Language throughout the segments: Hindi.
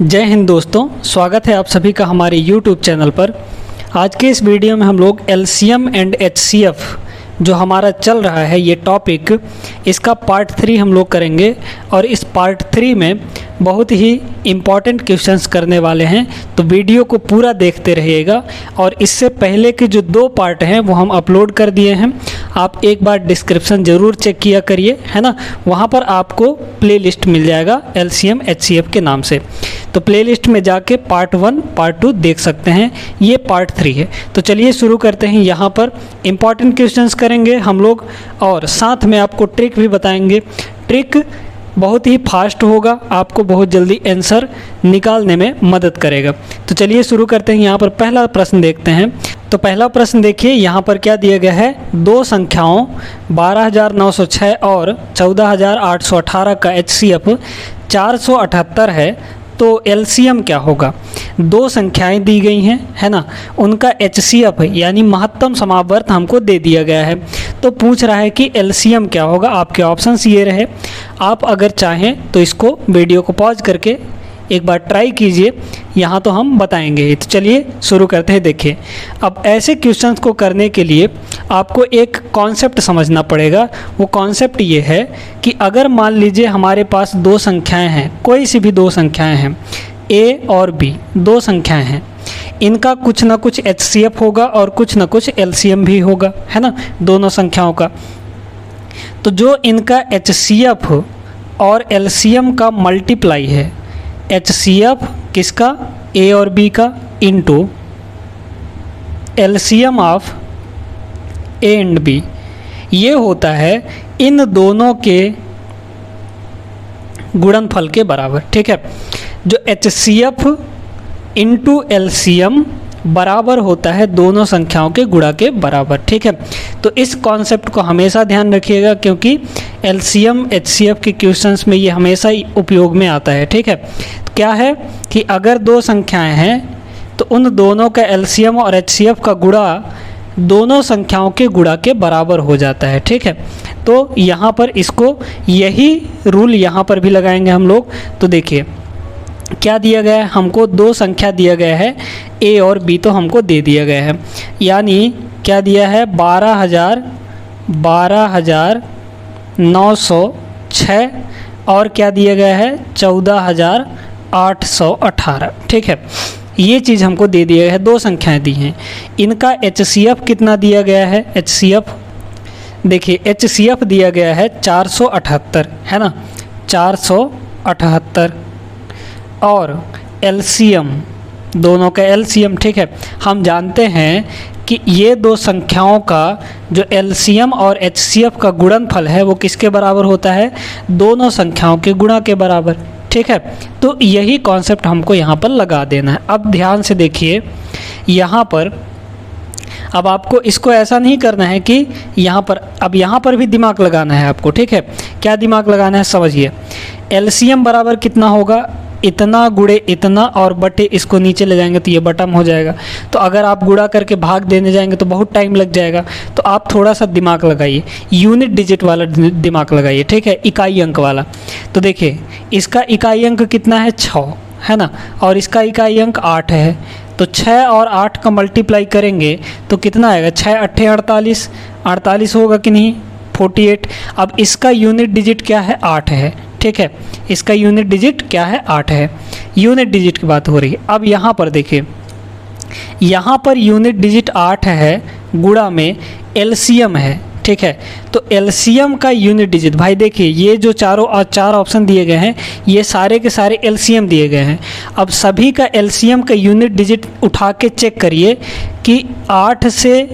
जय हिंद दोस्तों, स्वागत है आप सभी का हमारे YouTube चैनल पर। आज के इस वीडियो में हम लोग LCM एंड HCF जो हमारा चल रहा है ये टॉपिक, इसका पार्ट 3 हम लोग करेंगे और इस पार्ट 3 में बहुत ही इम्पॉर्टेंट क्वेश्चंस करने वाले हैं, तो वीडियो को पूरा देखते रहिएगा। और इससे पहले के जो 2 पार्ट हैं वो हम अपलोड कर दिए हैं, आप एक बार डिस्क्रिप्शन ज़रूर चेक किया करिए, है ना। वहाँ पर आपको प्लेलिस्ट मिल जाएगा LCM HCF के नाम से, तो प्लेलिस्ट में जाके पार्ट 1 पार्ट 2 देख सकते हैं। ये पार्ट 3 है। तो चलिए शुरू करते हैं। यहाँ पर इम्पॉर्टेंट क्वेश्चंस करेंगे हम लोग और साथ में आपको ट्रिक भी बताएंगे। ट्रिक बहुत ही फास्ट होगा, आपको बहुत जल्दी आंसर निकालने में मदद करेगा। तो चलिए शुरू करते हैं। यहाँ पर पहला प्रश्न देखते हैं। तो पहला प्रश्न देखिए, यहाँ पर क्या दिया गया है, 2 संख्याओं 12,906 और 14,818 का HCF 478 है, तो LCM क्या होगा। 2 संख्याएं दी गई हैं, है ना, उनका HCF यानी महत्तम समावर्त हमको दे दिया गया है। तो पूछ रहा है कि LCM क्या होगा। आपके ऑप्शंस ये रहे, आप अगर चाहें तो इसको वीडियो को पॉज करके एक बार ट्राई कीजिए, यहाँ तो हम बताएंगे। तो चलिए शुरू करते हैं। देखिए, अब ऐसे क्वेश्चंस को करने के लिए आपको एक कॉन्सेप्ट समझना पड़ेगा। वो कॉन्सेप्ट ये है कि अगर मान लीजिए हमारे पास 2 संख्याएं हैं, कोई सी भी 2 संख्याएं हैं, A और B 2 संख्याएं हैं, इनका कुछ ना कुछ HCF होगा और कुछ ना कुछ LCM भी होगा, है ना, दोनों संख्याओं का। तो जो इनका HCF और LCM का मल्टीप्लाई है, HCF किसका, A और B का, into LCM of A and B, ये होता है इन दोनों के गुणनफल के बराबर। ठीक है, जो HCF इंटू LCM बराबर होता है दोनों संख्याओं के गुणा के बराबर। ठीक है, तो इस कॉन्सेप्ट को हमेशा ध्यान रखिएगा, क्योंकि LCM HCF के क्वेश्चंस में ये हमेशा ही उपयोग में आता है। ठीक है, तो क्या है कि अगर 2 संख्याएं हैं तो उन दोनों का LCM और HCF का गुणा दोनों संख्याओं के गुणा के बराबर हो जाता है। ठीक है, तो यहाँ पर इसको यही रूल यहाँ पर भी लगाएंगे हम लोग। तो देखिए क्या दिया गया है, हमको 2 संख्या दिया गया है, A और B तो हमको दे दिया गया है, यानी क्या दिया है, 12,906 और क्या दिया गया है, 14,818। ठीक है, ये चीज़ हमको दे दिया गया है, 2 संख्याएं दी हैं। इनका HCF कितना दिया गया है, HCF देखिए, HCF दिया गया है 478, है ना, 478 और LCM दोनों का LCM। ठीक है, हम जानते हैं कि ये 2 संख्याओं का जो LCM और HCF का गुणनफल है वो किसके बराबर होता है, दोनों संख्याओं के गुणा के बराबर। ठीक है, तो यही कॉन्सेप्ट हमको यहाँ पर लगा देना है। अब ध्यान से देखिए, यहाँ पर अब आपको इसको ऐसा नहीं करना है कि यहाँ पर, अब यहाँ पर भी दिमाग लगाना है आपको। ठीक है, क्या दिमाग लगाना है, समझिए। LCM बराबर कितना होगा, इतना गुणे इतना और बटे इसको नीचे ले जाएंगे तो ये बटम हो जाएगा। तो अगर आप गुणा करके भाग देने जाएंगे तो बहुत टाइम लग जाएगा। तो आप थोड़ा सा दिमाग लगाइए, यूनिट डिजिट वाला दिमाग लगाइए। ठीक है, इकाई अंक वाला। तो देखिए, इसका इकाई अंक कितना है, 6, है ना, और इसका इकाई अंक 8 है। तो 6 और 8 का मल्टीप्लाई करेंगे तो कितना आएगा, 6 8 48, 48 होगा कि नहीं, 48। अब इसका यूनिट डिजिट क्या है, 8 है। ठीक है, इसका यूनिट डिजिट क्या है, 8 है। यूनिट डिजिट की बात हो रही है। अब यहाँ पर देखिए, यहाँ पर यूनिट डिजिट 8 है, गुणा में LCM है। ठीक है, तो LCM का यूनिट डिजिट, भाई देखिए ये जो 4 ऑप्शन दिए गए हैं ये सारे के सारे LCM दिए गए हैं। अब सभी का LCM का यूनिट डिजिट उठा के चेक करिए कि 8 से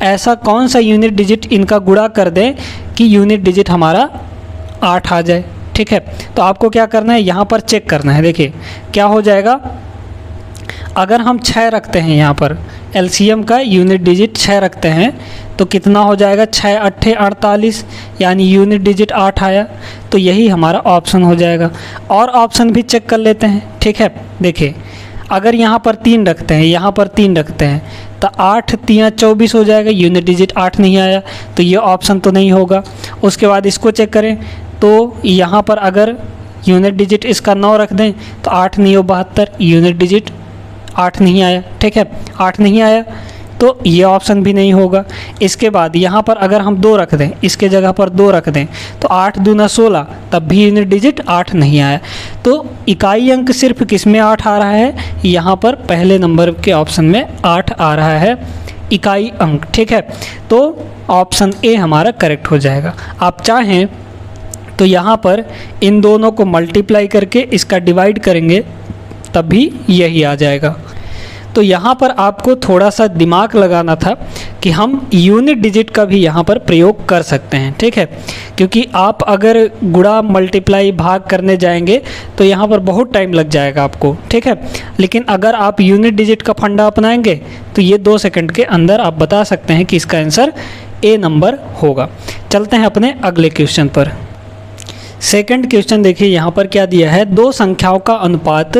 ऐसा कौन सा यूनिट डिजिट इनका गुणा कर दें कि यूनिट डिजिट हमारा 8 आ जाए। ठीक है, तो आपको क्या करना है, यहाँ पर चेक करना है। देखिए क्या हो जाएगा, अगर हम 6 रखते हैं, यहाँ पर LCM का यूनिट डिजिट 6 रखते हैं तो कितना हो जाएगा, 6 8 48, यानी यूनिट डिजिट 8 आया। तो यही हमारा ऑप्शन हो जाएगा। और ऑप्शन भी चेक कर लेते हैं। ठीक है, देखिए अगर यहाँ पर 3 रखते हैं, यहाँ पर 3 रखते हैं तो 8 3 24 हो जाएगा, यूनिट डिजिट 8 नहीं आया तो ये ऑप्शन तो नहीं होगा। उसके बाद इसको चेक करें तो यहाँ पर अगर यूनिट डिजिट इसका 9 रख दें तो 8 9 72, यूनिट डिजिट 8 नहीं आया, ठीक है, 8 नहीं आया तो ये ऑप्शन भी नहीं होगा। इसके बाद यहाँ पर अगर हम 2 रख दें, इसके जगह पर 2 रख दें तो 8 दूना 16, तब भी यूनिट डिजिट 8 नहीं आया। तो इकाई अंक सिर्फ किस में 8 आ रहा है, यहाँ पर पहले नंबर के ऑप्शन में 8 आ रहा है इकाई अंक, ठीक है। तो ऑप्शन ए हमारा करेक्ट हो जाएगा। आप चाहें तो यहाँ पर इन दोनों को मल्टीप्लाई करके इसका डिवाइड करेंगे तब भी यही आ जाएगा। तो यहाँ पर आपको थोड़ा सा दिमाग लगाना था कि हम यूनिट डिजिट का भी यहाँ पर प्रयोग कर सकते हैं, ठीक है, क्योंकि आप अगर गुणा मल्टीप्लाई भाग करने जाएंगे तो यहाँ पर बहुत टाइम लग जाएगा आपको, ठीक है। लेकिन अगर आप यूनिट डिजिट का फंडा अपनाएंगे तो ये 2 सेकंड के अंदर आप बता सकते हैं कि इसका आंसर ए नंबर होगा। चलते हैं अपने अगले क्वेश्चन पर। सेकंड क्वेश्चन देखिए, यहाँ पर क्या दिया है, 2 संख्याओं का अनुपात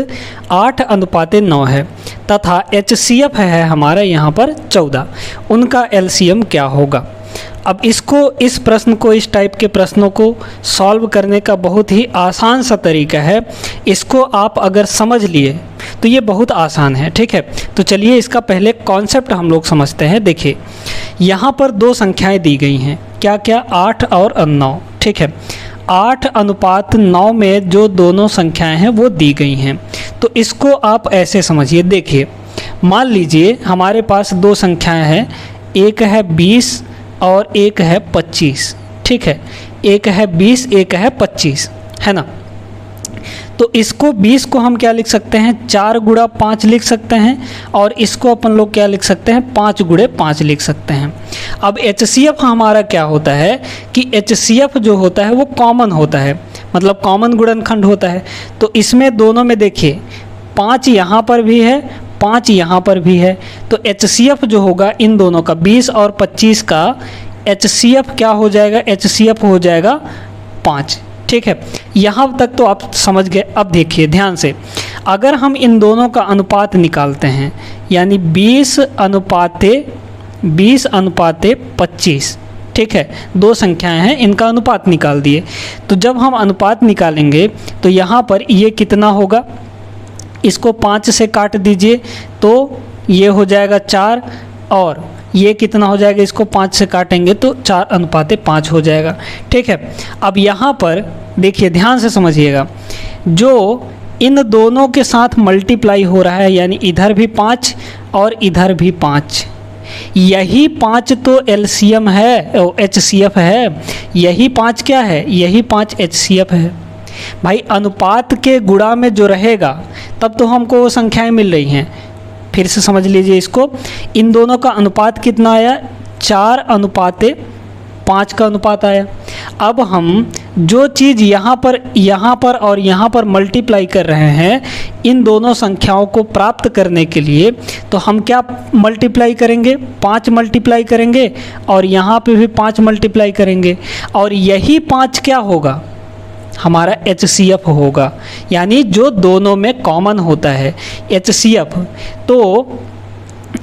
8:9 है तथा HCF है हमारा यहाँ पर 14, उनका LCM क्या होगा। अब इस प्रश्न को, इस टाइप के प्रश्नों को सॉल्व करने का बहुत ही आसान सा तरीका है। इसको आप अगर समझ लिए तो ये बहुत आसान है, ठीक है। तो चलिए इसका पहले कॉन्सेप्ट हम लोग समझते हैं। देखिए यहाँ पर 2 संख्याएं दी गई हैं, क्या क्या, 8 और 9, ठीक है। 8:9 में जो दोनों संख्याएं हैं वो दी गई हैं। तो इसको आप ऐसे समझिए, देखिए मान लीजिए हमारे पास 2 संख्याएं हैं, एक है 20 और एक है 25, ठीक है। एक है 20, एक है 25, है ना। तो इसको 20 को हम क्या लिख सकते हैं, 4 गुणा 5 लिख सकते हैं, और इसको अपन लोग क्या लिख सकते हैं, 5 गुणे 5 लिख सकते हैं। अब HCF हमारा क्या होता है कि HCF जो होता है वो कॉमन होता है, मतलब कॉमन गुणनखंड होता है। तो इसमें दोनों में देखिए 5 यहाँ पर भी है, 5 यहाँ पर भी है, तो HCF जो होगा इन दोनों का, 20 और 25 का HCF क्या हो जाएगा, HCF हो जाएगा 5, ठीक है। यहाँ तक तो आप समझ गए। अब देखिए ध्यान से, अगर हम इन दोनों का अनुपात निकालते हैं, यानी 20:25, ठीक है, 2 संख्याएं हैं, इनका अनुपात निकाल दिए। तो जब हम अनुपात निकालेंगे तो यहाँ पर ये कितना होगा, इसको 5 से काट दीजिए तो ये हो जाएगा 4, और ये कितना हो जाएगा, इसको 5 से काटेंगे तो 4:5 हो जाएगा, ठीक है। अब यहाँ पर देखिए ध्यान से समझिएगा, जो इन दोनों के साथ मल्टीप्लाई हो रहा है, यानी इधर भी 5 और इधर भी 5, यही 5 तो LCM है, HCF है, यही 5 क्या है, यही 5 HCF है। भाई अनुपात के गुणा में जो रहेगा तब तो हमको वो संख्याएं मिल रही हैं। फिर से समझ लीजिए इसको, इन दोनों का अनुपात कितना आया, 4:5 का अनुपात आया। अब हम जो चीज़ यहाँ पर और यहाँ पर मल्टीप्लाई कर रहे हैं, इन दोनों संख्याओं को प्राप्त करने के लिए, तो हम क्या मल्टीप्लाई करेंगे, 5 मल्टीप्लाई करेंगे, और यहाँ पे भी 5 मल्टीप्लाई करेंगे, और यही 5 क्या होगा, हमारा HCF होगा, यानी जो दोनों में कॉमन होता है HCF। तो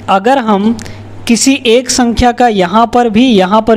अगर हम किसी एक संख्या का यहाँ पर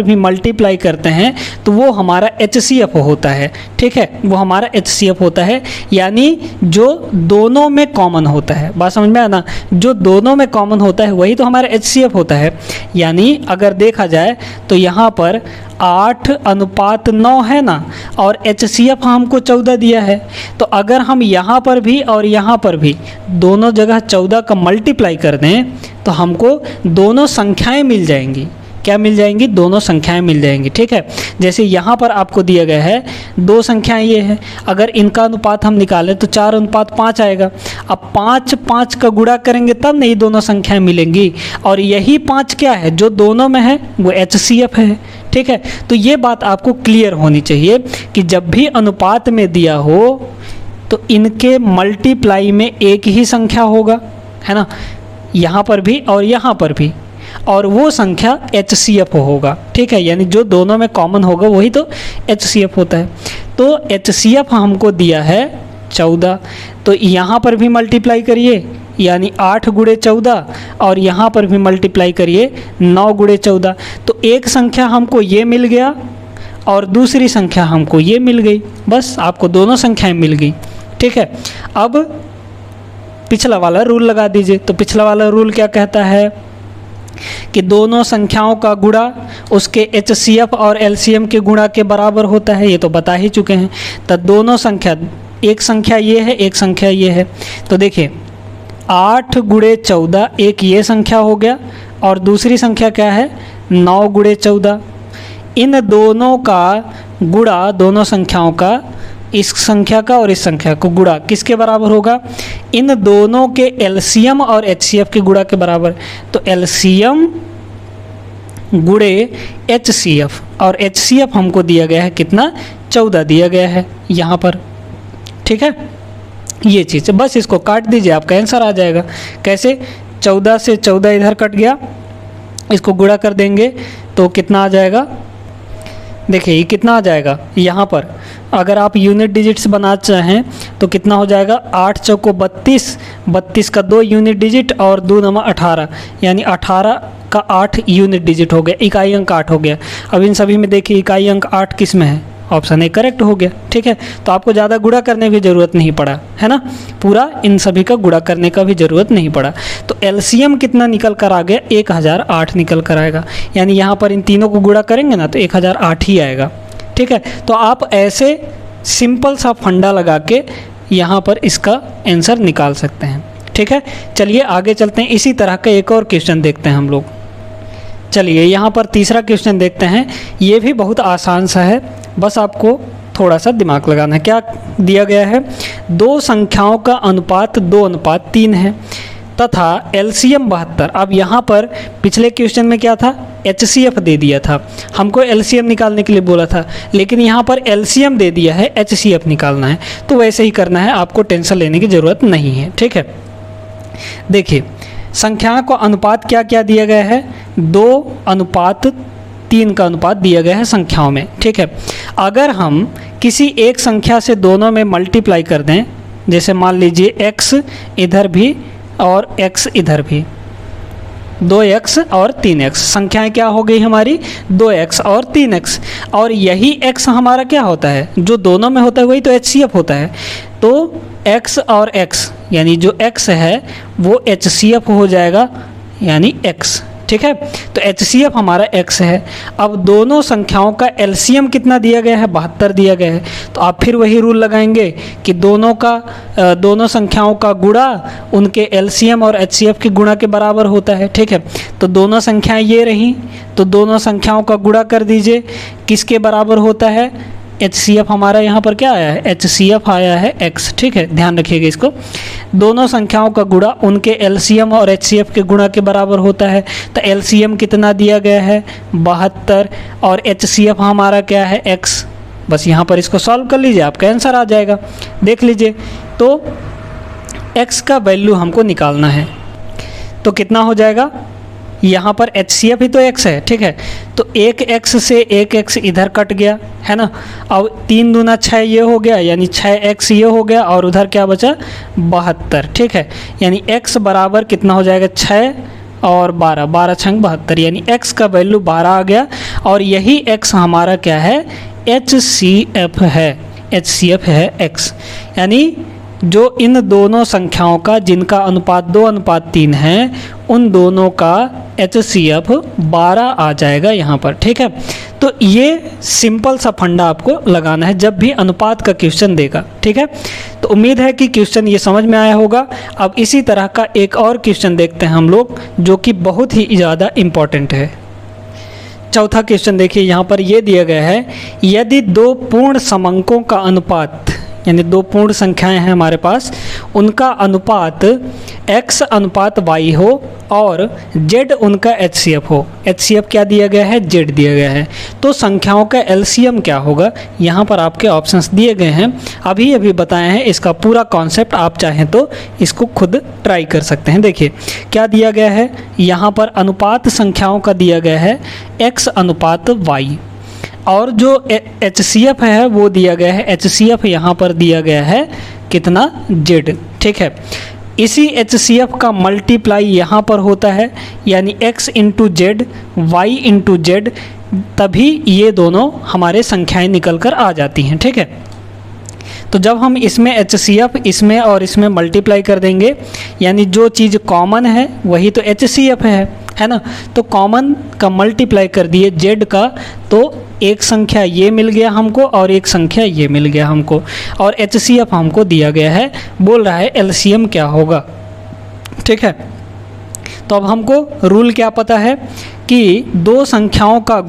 भी मल्टीप्लाई करते हैं तो वो हमारा HCF होता है, ठीक है, वो हमारा HCF होता है, यानी जो दोनों में कॉमन होता है। बात समझ में आया ना, जो दोनों में कॉमन होता है वही तो हमारा HCF होता है। यानी अगर देखा जाए तो यहाँ पर 8:9 है ना, और HCF हमको 14 दिया है। तो अगर हम यहाँ पर भी और यहाँ पर भी दोनों जगह 14 का मल्टीप्लाई कर दें तो हमको दोनों संख्याएं मिल जाएंगी। क्या मिल जाएंगी, दोनों संख्याएं मिल जाएंगी, ठीक है। जैसे यहाँ पर आपको दिया गया है 2 संख्याएं ये हैं, अगर इनका अनुपात हम निकालें तो 4:5 आएगा। अब 5 का गुणा करेंगे तब नहीं दोनों संख्याएं मिलेंगी, और यही 5 क्या है, जो दोनों में है वो HCF है, ठीक है। तो ये बात आपको क्लियर होनी चाहिए कि जब भी अनुपात में दिया हो तो इनके मल्टीप्लाई में एक ही संख्या होगा, है ना, यहाँ पर भी और यहाँ पर भी, और वो संख्या HCF होगा, ठीक है। यानी जो दोनों में कॉमन होगा वही तो HCF होता है। तो HCF हमको दिया है 14, तो यहाँ पर भी मल्टीप्लाई करिए, यानी 8 गुणे 14, और यहाँ पर भी मल्टीप्लाई करिए 9 गुणे 14। तो एक संख्या हमको ये मिल गया और दूसरी संख्या हमको ये मिल गई। बस आपको दोनों संख्याएं मिल गई, ठीक है। अब पिछला वाला रूल लगा दीजिए। तो पिछला वाला रूल क्या कहता है कि दोनों संख्याओं का गुणा उसके HCF और LCM के गुणा के बराबर होता है, ये तो बता ही चुके हैं। तो दोनों संख्या, एक संख्या ये है, एक संख्या ये है। तो देखिए 8 गुणे 14 एक ये संख्या हो गया और दूसरी संख्या क्या है 9 गुणे 14। इन दोनों का गुणा, दोनों संख्याओं का, इस संख्या का और इस संख्या को गुणा किसके बराबर होगा, इन दोनों के LCM और HCF के गुणा के बराबर। तो LCM गुणे HCF, और HCF हमको दिया गया है कितना, 14 दिया गया है यहाँ पर, ठीक है। ये चीज़ बस इसको काट दीजिए, आपका आंसर आ जाएगा। कैसे, 14 से 14 इधर कट गया, इसको गुणा कर देंगे तो कितना आ जाएगा, देखिए ये कितना आ जाएगा यहाँ पर। अगर आप यूनिट डिजिट्स बनाना चाहें तो कितना हो जाएगा, 8 चौको 32, 32 का 2 यूनिट डिजिट और 2 नमा 18, यानी 18 का 8 यूनिट डिजिट हो गया, इकाई अंक 8 हो गया। अब इन सभी में देखिए इकाई अंक 8 किस में है, ऑप्शन ए करेक्ट हो गया, ठीक है। तो आपको ज़्यादा गुणा करने की ज़रूरत नहीं पड़ा, है ना, पूरा इन सभी का गुणा करने का भी ज़रूरत नहीं पड़ा। तो LCM कितना निकल कर आ गया, 1008 निकल कर आएगा, यानी यहाँ पर इन तीनों को गुणा करेंगे ना तो 1008 ही आएगा, ठीक है। तो आप ऐसे सिंपल सा फंडा लगा के यहाँ पर इसका आंसर निकाल सकते हैं, ठीक है। चलिए आगे चलते हैं, इसी तरह का एक और क्वेश्चन देखते हैं हम लोग। चलिए यहाँ पर तीसरा क्वेश्चन देखते हैं, ये भी बहुत आसान सा है, बस आपको थोड़ा सा दिमाग लगाना है। क्या दिया गया है, दो संख्याओं का अनुपात 2:3 है तथा LCM 72। अब यहाँ पर पिछले क्वेश्चन में क्या था, HCF दे दिया था, हमको LCM निकालने के लिए बोला था, लेकिन यहाँ पर LCM दे दिया है, HCF निकालना है। तो वैसे ही करना है, आपको टेंशन लेने की ज़रूरत नहीं है, ठीक है। देखिए संख्याओं का अनुपात क्या क्या दिया गया है, 2:3 का अनुपात दिया गया है संख्याओं में, ठीक है। अगर हम किसी एक संख्या से दोनों में मल्टीप्लाई कर दें, जैसे मान लीजिए x इधर भी और x इधर भी, 2x और 3x, संख्याएं क्या हो गई हमारी, 2x और 3x, और यही x हमारा क्या होता है, जो दोनों में होता है वही तो HCF होता है। तो x और x यानी जो x है वो HCF हो जाएगा, यानी x, ठीक है। तो HCF हमारा x है। अब दोनों संख्याओं का LCM कितना दिया गया है, 72 दिया गया है। तो आप फिर वही रूल लगाएंगे कि दोनों संख्याओं का गुणा उनके LCM और HCF के गुणा के बराबर होता है, ठीक है। तो दोनों संख्याएं ये रहीं, तो दोनों संख्याओं का गुणा कर दीजिए, किसके बराबर होता है, HCF हमारा यहाँ पर क्या आया है, HCF आया है x, ठीक है, ध्यान रखिएगा इसको। दोनों संख्याओं का गुणा उनके LCM और HCF के गुणा के बराबर होता है। तो LCM कितना दिया गया है, 72, और HCF हमारा क्या है, x। बस यहाँ पर इसको सॉल्व कर लीजिए, आपका आंसर आ जाएगा। देख लीजिए, तो x का वैल्यू हमको निकालना है, तो कितना हो जाएगा, यहाँ पर HCF ही तो x है, ठीक है। तो एक x से एक x इधर कट गया, है ना। अब 3 दूना 6 ये हो गया, यानी 6x ये हो गया, और उधर क्या बचा, 72, ठीक है। यानी x बराबर कितना हो जाएगा, 6 और 12, 12 छंग 72, यानी x का वैल्यू 12 आ गया। और यही x हमारा क्या है, HCF है, HCF है x। यानी जो इन दोनों संख्याओं का जिनका अनुपात 2:3 है, उन दोनों का HCF 12 आ जाएगा यहाँ पर, ठीक है। तो ये सिंपल सा फंडा आपको लगाना है जब भी अनुपात का क्वेश्चन देगा, ठीक है। तो उम्मीद है कि क्वेश्चन ये समझ में आया होगा। अब इसी तरह का एक और क्वेश्चन देखते हैं हम लोग, जो कि बहुत ही ज़्यादा इम्पॉर्टेंट है। चौथा क्वेश्चन देखिए, यहाँ पर ये दिया गया है, यदि 2 पूर्ण समंकों का अनुपात, यानी 2 पूर्ण संख्याएं हैं हमारे पास, उनका अनुपात x अनुपात y हो और z उनका HCF हो। HCF क्या दिया गया है, z दिया गया है। तो संख्याओं का LCM क्या होगा, यहाँ पर आपके ऑप्शंस दिए गए हैं, अभी अभी बताए हैं। इसका पूरा कॉन्सेप्ट आप चाहें तो इसको खुद ट्राई कर सकते हैं। देखिए क्या दिया गया है, यहाँ पर अनुपात संख्याओं का दिया गया है x अनुपात y, और जो HCF है वो दिया गया है, HCF यहाँ पर दिया गया है कितना, z, ठीक है। इसी HCF का मल्टीप्लाई यहाँ पर होता है, यानी x into Z, Y into Z, तभी ये दोनों हमारे संख्याएं निकल कर आ जाती हैं, ठीक है। तो जब हम इसमें HCF इसमें और इसमें मल्टीप्लाई कर देंगे, यानी जो चीज़ कॉमन है वही तो HCF है ना। तो कॉमन का मल्टीप्लाई कर दिए Z का, तो एक संख्या ये मिल गया हमको और एक संख्या ये मिल गया हमको, और HCF हमको दिया गया है। बोल रहा है LCM क्या होगा, ठीक है। तो अब हमको रूल क्या पता है कि दो संख्याओं का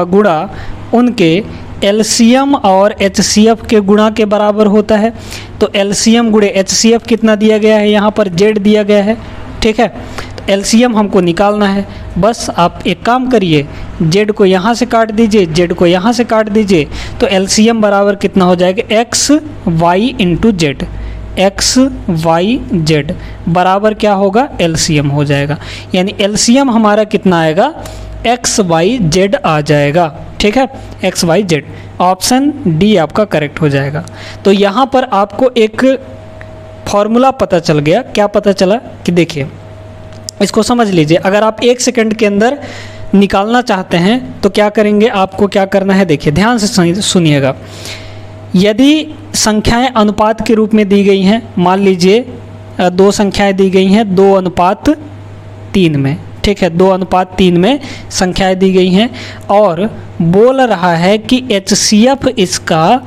गुणा उनके LCM और HCF के गुणा के बराबर होता है। तो LCM गुणे HCF कितना दिया गया है, यहाँ पर Z दिया गया है, ठीक है। तो LCM हमको निकालना है। बस आप एक काम करिए, Z को यहाँ से काट दीजिए, Z को यहाँ से काट दीजिए, तो LCM बराबर कितना हो जाएगा, x y into Z. X Y Z बराबर क्या होगा, LCM हो जाएगा। यानी LCM हमारा कितना आएगा, एक्स वाई जेड आ जाएगा, ठीक है। X Y Z, option D आपका करेक्ट हो जाएगा। तो यहाँ पर आपको एक फॉर्मूला पता चल गया। क्या पता चला कि देखिए, इसको समझ लीजिए। अगर आप 1 सेकंड के अंदर निकालना चाहते हैं तो क्या करेंगे, आपको क्या करना है, देखिए ध्यान से सुनिएगा। यदि संख्याएं अनुपात के रूप में दी गई हैं, मान लीजिए 2 संख्याएं दी गई हैं 2:3 में, ठीक है, 2:3 में संख्याएं दी गई हैं, और बोल रहा है कि HCF इसका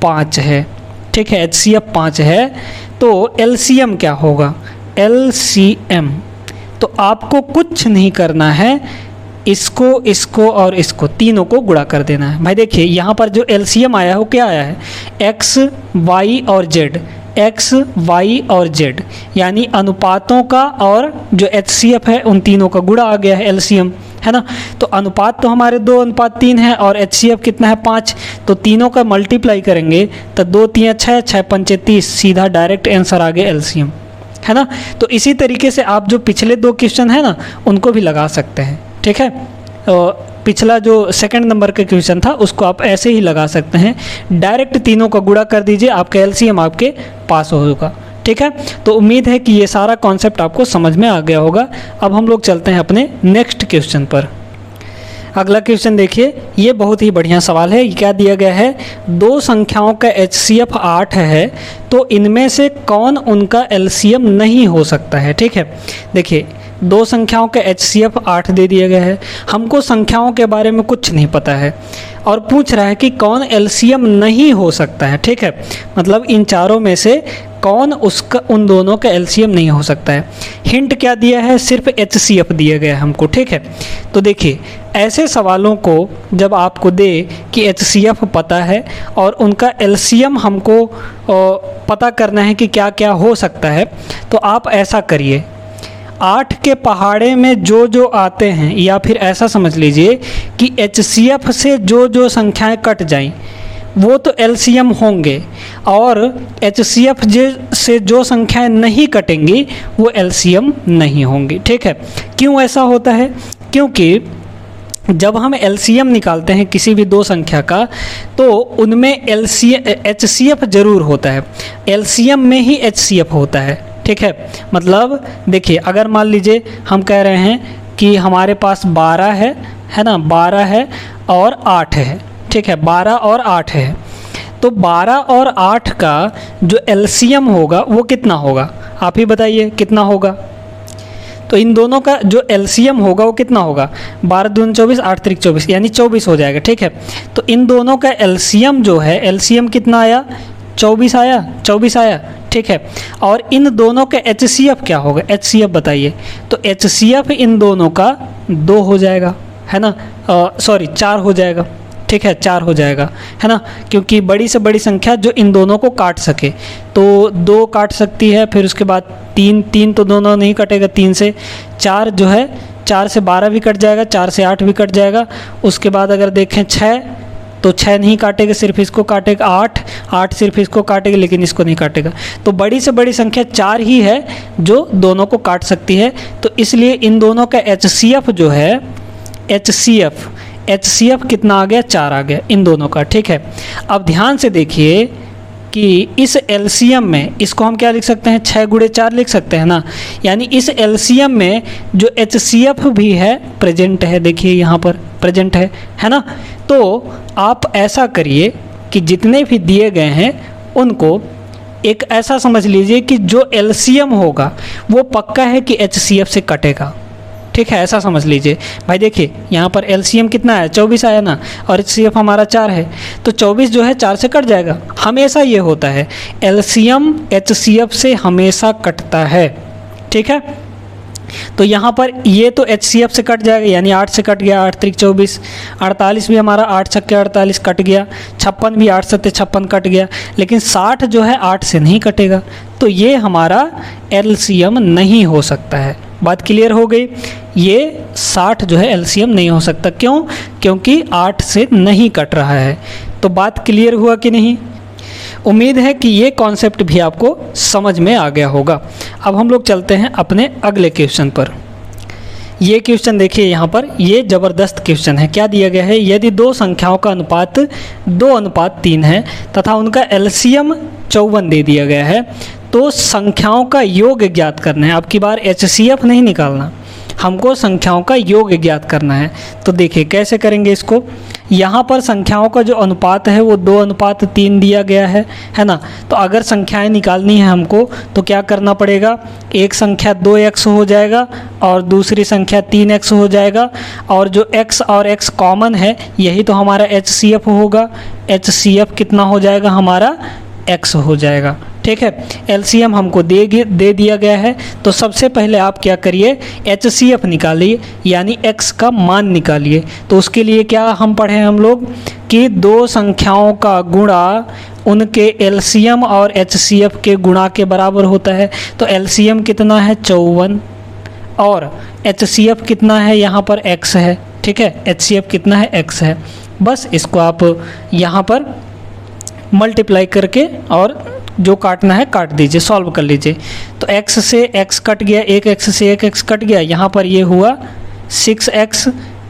5 है, ठीक है, HCF 5 है। तो LCM क्या होगा, LCM, तो आपको कुछ नहीं करना है, इसको और इसको तीनों को गुणा कर देना है। भाई देखिए यहाँ पर जो LCM आया है वो क्या आया है, X Y और Z, X Y और Z, यानी अनुपातों का और जो HCF है उन तीनों का गुणा आ गया है, LCM, है ना। तो अनुपात तो हमारे 2:3 है और HCF कितना है, 5। तो तीनों का मल्टीप्लाई करेंगे तो 2 3 6, 6 5 30, सीधा डायरेक्ट आंसर आ गया LCM, है ना। तो इसी तरीके से आप जो पिछले 2 क्वेश्चन है ना उनको भी लगा सकते हैं, ठीक है। पिछला जो सेकंड नंबर का क्वेश्चन था उसको आप ऐसे ही लगा सकते हैं, डायरेक्ट तीनों का गुणा कर दीजिए, आपका LCM आपके पास होगा, ठीक है। तो उम्मीद है कि ये सारा कॉन्सेप्ट आपको समझ में आ गया होगा। अब हम लोग चलते हैं अपने नेक्स्ट क्वेश्चन पर। अगला क्वेश्चन देखिए, ये बहुत ही बढ़िया सवाल है। क्या दिया गया है, 2 संख्याओं का HCF 8 है, तो इनमें से कौन उनका LCM नहीं हो सकता है, ठीक है। देखिए 2 संख्याओं का HCF 8 दे दिया गया है, हमको संख्याओं के बारे में कुछ नहीं पता है, और पूछ रहा है कि कौन LCM नहीं हो सकता है, ठीक है। मतलब इन चारों में से कौन उन दोनों का LCM नहीं हो सकता है। हिंट क्या दिया है, सिर्फ HCF दिया गया है हमको, ठीक है। तो देखिए ऐसे सवालों को जब आपको दे कि HCF पता है और उनका LCM हमको पता करना है कि क्या क्या हो सकता है, तो आप ऐसा करिए, 8 के पहाड़े में जो जो आते हैं, या फिर ऐसा समझ लीजिए कि HCF से जो जो संख्याएं कट जाएं वो तो LCM होंगे, और HCF से जो संख्याएं नहीं कटेंगी वो LCM नहीं होंगी, ठीक है। क्यों ऐसा होता है, क्योंकि जब हम LCM निकालते हैं किसी भी 2 संख्या का, तो उनमें HCF ज़रूर होता है, LCM में ही HCF होता है, ठीक है। मतलब देखिए, अगर मान लीजिए हम कह रहे हैं कि हमारे पास 12 है ना, 12 है और 8 है, ठीक है, 12 और 8 है। तो 12 और 8 का जो LCM होगा वो कितना होगा, आप ही बताइए कितना होगा। तो इन दोनों का जो LCM होगा वो कितना होगा, 12 दूनी 24, 8 त्रिक 24, यानी 24 हो जाएगा, ठीक है। तो इन दोनों का LCM जो है, LCM कितना आया, 24 आया, ठीक है। और इन दोनों का HCF क्या होगा, HCF बताइए। तो HCF इन दोनों का 2 हो जाएगा, है ना, सॉरी 4 हो जाएगा, ठीक है, 4 हो जाएगा, है ना, क्योंकि बड़ी से बड़ी संख्या जो इन दोनों को काट सके, तो 2 काट सकती है, फिर उसके बाद 3 तो दोनों नहीं कटेगा, 3 से 4 जो है, 4 से 12 भी कट जाएगा, 4 से 8 भी कट जाएगा। उसके बाद अगर देखें 6, तो 6 नहीं काटेगा, सिर्फ इसको काटेगा, 8 सिर्फ इसको काटेगा, लेकिन इसको नहीं काटेगा। तो बड़ी से बड़ी संख्या 4 ही है जो दोनों को काट सकती है। तो इसलिए इन दोनों का HCF जो है, HCF कितना आ गया, 4 आ गया इन दोनों का, ठीक है। अब ध्यान से देखिए, कि इस एलसीएम में इसको हम क्या लिख सकते हैं, 6 गुणे 4 लिख सकते हैं ना। यानी इस एलसीएम में जो HCF भी है प्रेजेंट है, देखिए यहाँ पर प्रेजेंट है ना। तो आप ऐसा करिए कि जितने भी दिए गए हैं उनको एक ऐसा समझ लीजिए कि जो एलसीएम होगा वो पक्का है कि HCF से कटेगा, ठीक है, ऐसा समझ लीजिए। भाई देखिए यहाँ पर एलसीएम कितना है, 24 आया ना, और HCF हमारा 4 है, तो 24 जो है 4 से कट जाएगा। हमेशा ये होता है, एलसीएम HCF से हमेशा कटता है, ठीक है। तो यहाँ पर ये तो HCF से कट जाएगा, यानी 8 से कट गया, 8 त्रिक 24, 48 भी हमारा 8 छक्के 48 कट गया, 56 भी 8 सत्ते 56 कट गया, लेकिन 60 जो है 8 से नहीं कटेगा, तो ये हमारा एलसीएम नहीं हो सकता है। बात क्लियर हो गई, ये 60 जो है एलसीएम नहीं हो सकता, क्यों? क्योंकि 8 से नहीं कट रहा है। तो बात क्लियर हुआ कि नहीं? उम्मीद है कि ये कॉन्सेप्ट भी आपको समझ में आ गया होगा। अब हम लोग चलते हैं अपने अगले क्वेश्चन पर। ये क्वेश्चन देखिए यहाँ पर, ये ज़बरदस्त क्वेश्चन है। क्या दिया गया है, यदि दो संख्याओं का अनुपात 2:3 है तथा उनका एलसीएम 54 दे दिया गया है, तो संख्याओं का योग ज्ञात करना है। अब की बार HCF नहीं निकालना, हमको संख्याओं का योग ज्ञात करना है। तो देखिए कैसे करेंगे इसको। यहाँ पर संख्याओं का जो अनुपात है वो 2:3 दिया गया है ना। तो अगर संख्याएं निकालनी है हमको तो क्या करना पड़ेगा, एक संख्या 2x हो जाएगा और दूसरी संख्या 3x हो जाएगा, और जो x और x कॉमन है यही तो हमारा HCF होगा। HCF कितना हो जाएगा, हमारा x हो जाएगा, ठीक है। एलसीएम हमको दे दिया गया है, तो सबसे पहले आप क्या करिए, HCF निकालिए, यानी x का मान निकालिए। तो उसके लिए क्या हम पढ़े हम लोग कि दो संख्याओं का गुणा उनके एलसीएम और HCF के गुणा के बराबर होता है। तो एलसीएम कितना है, 54, और HCF कितना है, यहाँ पर x है, ठीक है। HCF कितना है, x है। बस इसको आप यहाँ पर मल्टीप्लाई करके और जो काटना है काट दीजिए, सॉल्व कर लीजिए। तो x से x कट गया, एक x से एक x कट गया, यहाँ पर ये हुआ 6x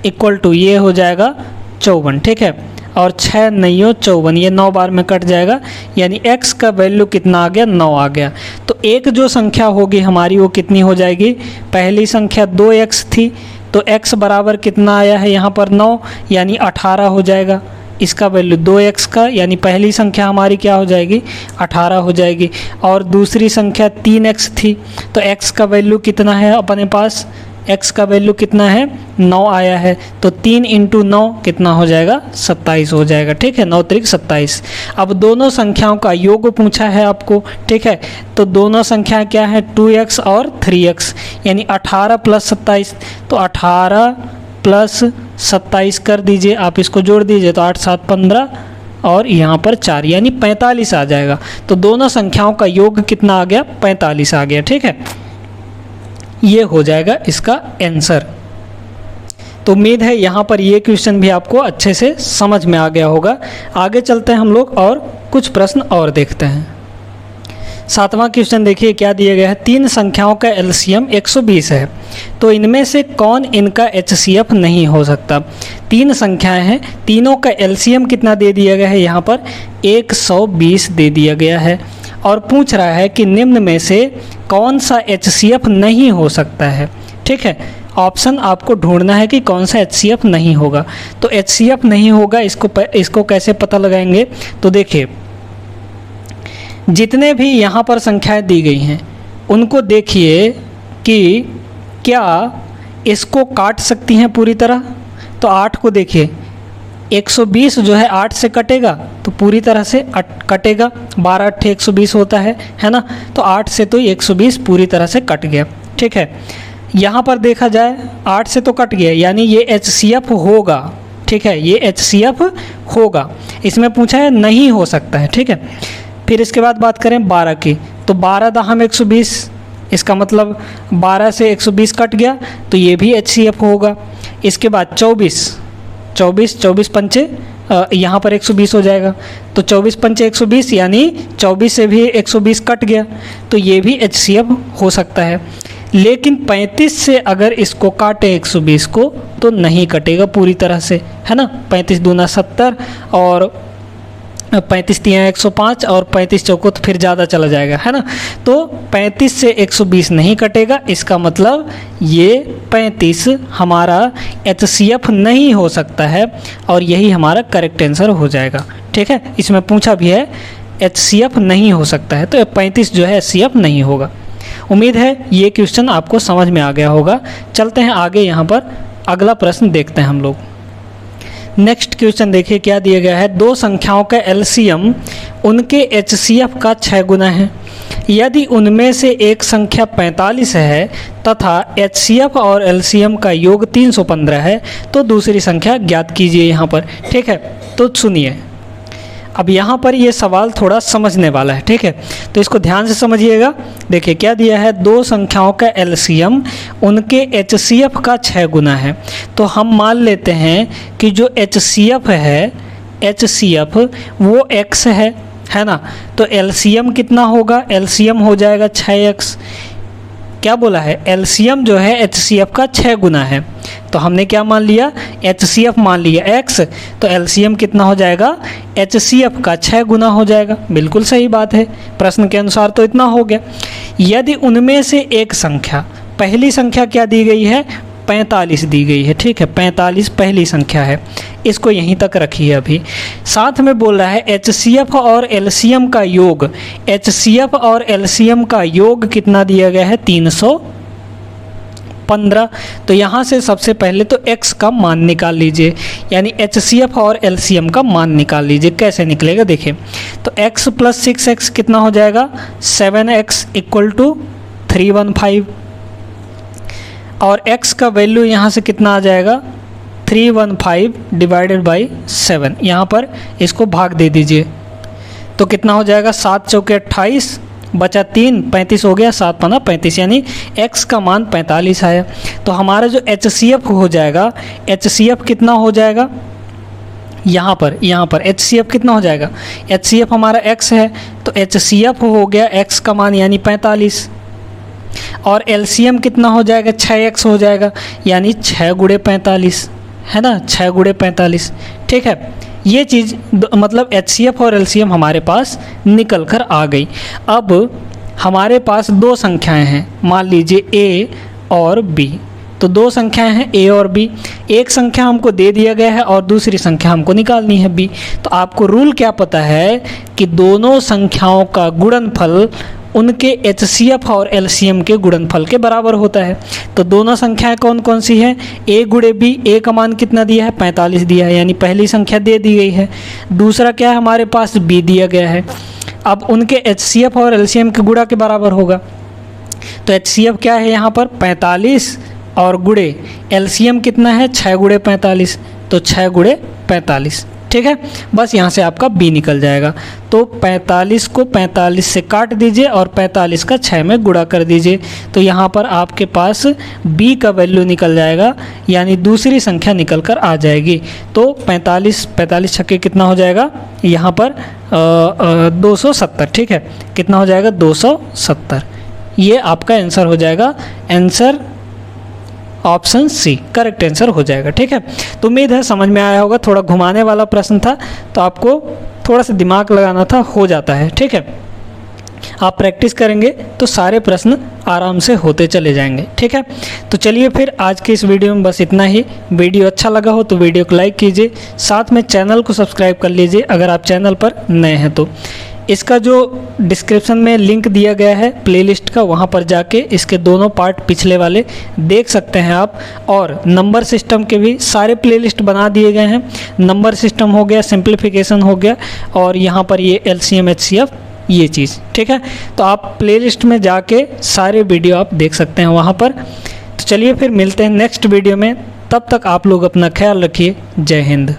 इक्वल टू ये हो जाएगा 54, ठीक है। और 6 9 54, ये 9 बार में कट जाएगा, यानी x का वैल्यू कितना आ गया, 9 आ गया। तो एक जो संख्या होगी हमारी वो कितनी हो जाएगी, पहली संख्या 2x थी, तो x बराबर कितना आया है यहाँ पर 9, यानी 18 हो जाएगा। इसका वैल्यू 2x का, यानी पहली संख्या हमारी क्या हो जाएगी, 18 हो जाएगी। और दूसरी संख्या 3x थी, तो x का वैल्यू कितना है अपने पास, x का वैल्यू कितना है, 9 आया है। तो 3 × 9 कितना हो जाएगा, 27 हो जाएगा, ठीक है। 9 त्रिक 27। अब दोनों संख्याओं का योग पूछा है आपको, ठीक है। तो दोनों संख्या क्या है, 2x और 3x, यानी 18 + 27। तो 18 + 27 कर दीजिए, आप इसको जोड़ दीजिए, तो 8 7 15 और यहाँ पर 4, यानी 45 आ जाएगा। तो दोनों संख्याओं का योग कितना आ गया, 45 आ गया, ठीक है। ये हो जाएगा इसका आंसर। तो उम्मीद है यहाँ पर ये क्वेश्चन भी आपको अच्छे से समझ में आ गया होगा। आगे चलते हैं हम लोग और कुछ प्रश्न और देखते हैं। 7वां क्वेश्चन देखिए क्या दिया गया है, 3 संख्याओं का एलसीएम 120 है, तो इनमें से कौन इनका HCF नहीं हो सकता। 3 संख्याएं हैं, तीनों का एलसीएम कितना दे दिया गया है, यहाँ पर 120 दे दिया गया है, और पूछ रहा है कि निम्न में से कौन सा HCF नहीं हो सकता है, ठीक है। ऑप्शन आपको ढूंढना है कि कौन सा HCF नहीं होगा। तो HCF नहीं होगा, इसको कैसे पता लगाएंगे, तो देखिए जितने भी यहाँ पर संख्याएं दी गई हैं उनको देखिए कि क्या इसको काट सकती हैं पूरी तरह। तो 8 को देखिए, 120 जो है 8 से कटेगा तो पूरी तरह से कटेगा, 12 8 120 होता है ना। तो 8 से तो 120 पूरी तरह से कट गया, ठीक है। यहाँ पर देखा जाए 8 से तो कट गया, यानी ये HCF होगा, ठीक है, ये HCF होगा। इसमें पूछा है नहीं हो सकता है, ठीक है। फिर इसके बाद बात करें 12 की, तो 12 दहम 120, इसका मतलब 12 से 120 कट गया, तो ये भी HCF होगा। इसके बाद 24 पंचे यहाँ पर 120 हो जाएगा, तो 24 पंचे 120, यानी 24 से भी 120 कट गया, तो ये भी HCF हो सकता है। लेकिन 35 से अगर इसको काटे 120 को तो नहीं कटेगा पूरी तरह से, है ना। 35 दूना 70 और 35 तियाँ 105 और 35 चौको तो फिर ज़्यादा चला जाएगा, है ना। तो 35 से 120 नहीं कटेगा, इसका मतलब ये 35 हमारा HCF नहीं हो सकता है और यही हमारा करेक्ट आंसर हो जाएगा। ठीक है, इसमें पूछा भी है HCF नहीं हो सकता है, तो 35 जो है HCF नहीं होगा। उम्मीद है ये क्वेश्चन आपको समझ में आ गया होगा। चलते हैं आगे, यहाँ पर अगला प्रश्न देखते हैं हम लोग। नेक्स्ट क्वेश्चन देखिए क्या दिया गया है। दो संख्याओं का एलसीएम उनके HCF का 6 गुना है। यदि उनमें से एक संख्या 45 है तथा HCF और LCM का योग 315 है तो दूसरी संख्या ज्ञात कीजिए यहाँ पर। ठीक है, तो सुनिए, अब यहाँ पर ये सवाल थोड़ा समझने वाला है। ठीक है, तो इसको ध्यान से समझिएगा। देखिए क्या दिया है, दो संख्याओं का एलसीएम उनके HCF का 6 गुना है। तो हम मान लेते हैं कि जो HCF है, HCF वो x है ना। तो LCM कितना होगा, LCM हो जाएगा 6x। क्या बोला है, LCM जो है HCF का 6 गुना है। तो हमने क्या मान लिया, HCF मान लिया x, तो LCM कितना हो जाएगा, HCF का 6 गुना हो जाएगा। बिल्कुल सही बात है, प्रश्न के अनुसार तो इतना हो गया। यदि उनमें से एक संख्या, पहली संख्या क्या दी गई है, 45 दी गई है। ठीक है, 45 पहली संख्या है, इसको यहीं तक रखिए। अभी साथ में बोल रहा है HCF और LCM का योग, HCF और LCM का योग कितना दिया गया है, 315। तो यहाँ से सबसे पहले तो x का मान निकाल लीजिए, यानी HCF और LCM का मान निकाल लीजिए। कैसे निकलेगा देखिए, तो x + 6x कितना हो जाएगा, 7x = 315 और x का वैल्यू यहाँ से कितना आ जाएगा, 315 / 7। यहाँ पर इसको भाग दे दीजिए तो कितना हो जाएगा, 7 चौके 28 बचा 3, 35 हो गया, 7 × 35, यानी x का मान 45 आया। तो हमारा जो HCF हो जाएगा, HCF कितना हो जाएगा, यहाँ पर HCF कितना हो जाएगा, HCF हमारा x है तो HCF हो गया x का मान यानी 45 और LCM कितना हो जाएगा, 6x हो जाएगा, यानी 6 × 45 है ना, 6 × 45। ठीक है, ये चीज़ मतलब HCF और LCM हमारे पास निकल कर आ गई। अब हमारे पास दो संख्याएं हैं, मान लीजिए A और B। तो दो संख्याएं हैं A और B, एक संख्या हमको दे दिया गया है और दूसरी संख्या हमको निकालनी है B। तो आपको रूल क्या पता है कि दोनों संख्याओं का गुणनफल उनके HCF और LCM के गुणनफल के बराबर होता है। तो दोनों संख्याएं कौन कौन सी हैं, A × B, A का मान कितना दिया है, 45 दिया है, यानी पहली संख्या दे दी गई है। दूसरा क्या है हमारे पास, B दिया गया है। अब उनके HCF और LCM के गुणा के बराबर होगा। तो HCF क्या है यहाँ पर 45 और गुणे LCM कितना है, 6 × 45, तो 6 × 45। ठीक है, बस यहाँ से आपका B निकल जाएगा। तो 45 को 45 से काट दीजिए और 45 का 6 में गुणा कर दीजिए, तो यहाँ पर आपके पास B का वैल्यू निकल जाएगा, यानी दूसरी संख्या निकल कर आ जाएगी। तो 45 छक्के कितना हो जाएगा, यहाँ पर 270। ठीक है, कितना हो जाएगा, 270। ये आपका आंसर हो जाएगा, answer option C correct answer हो जाएगा। ठीक है, तो उम्मीद है समझ में आया होगा। थोड़ा घुमाने वाला प्रश्न था तो आपको थोड़ा सा दिमाग लगाना था, हो जाता है। ठीक है, आप प्रैक्टिस करेंगे तो सारे प्रश्न आराम से होते चले जाएंगे। ठीक है, तो चलिए फिर आज के इस वीडियो में बस इतना ही। वीडियो अच्छा लगा हो तो वीडियो को लाइक कीजिए, साथ में चैनल को सब्सक्राइब कर लीजिए अगर आप चैनल पर नए हैं तो। इसका जो डिस्क्रिप्शन में लिंक दिया गया है प्लेलिस्ट का, वहाँ पर जाके इसके दोनों पार्ट पिछले वाले देख सकते हैं आप। और नंबर सिस्टम के भी सारे प्लेलिस्ट बना दिए गए हैं। नंबर सिस्टम हो गया, सिंप्लीफिकेशन हो गया, और यहाँ पर ये LCM HCF ये चीज़। ठीक है, तो आप प्लेलिस्ट में जाके सारे वीडियो आप देख सकते हैं वहाँ पर। तो चलिए फिर मिलते हैं नेक्स्ट वीडियो में, तब तक आप लोग अपना ख्याल रखिए। जय हिंद।